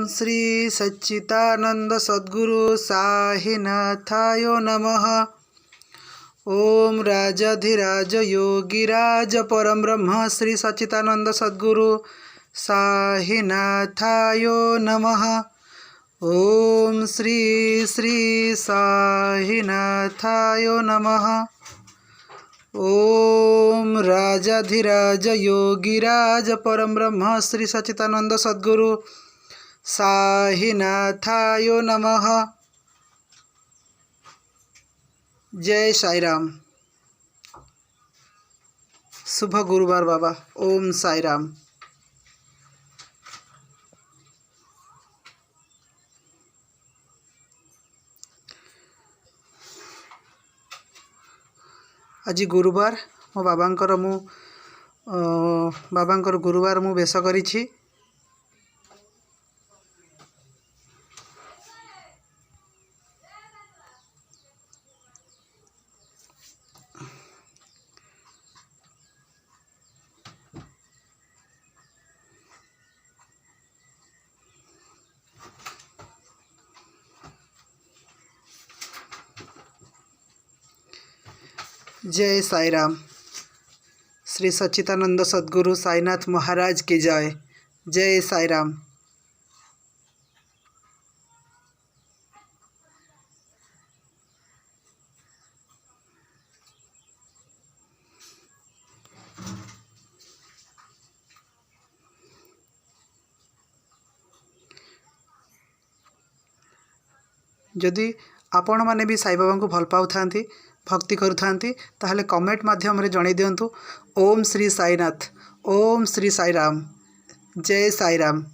श्री सच्चिदानंद सद्गुरु साईनाथाय नमः। ओम राजाधिराज योगिराज परम ब्रह्म श्री सच्चिदानंद सद्गुरु साईनाथाय नमः। ओम श्री श्री साईनाथाय नमः। ओम राजाधिराज योगिराज परम ब्रह्म श्री सच्चिदानंद सद्गुरु साईनाथाय नमः। जय साई राम। शुभ गुरुवार बाबा। ओम साई राम। आज गुरुवार मो बाबांकर बाबांकर गुरुवार मु बेश करिछि। जय साई राम। श्री सच्चिदानंद सद्गुरु साईनाथ महाराज की जय। जय साई राम। जदि आपण माने भी साई बाबा को भल पाउ थांती भक्ति करू थांती ताहले कमेंट माध्यम रे जणाई दियंतु। ओम श्री साईनाथ। ओम श्री साई राम। जय साई राम।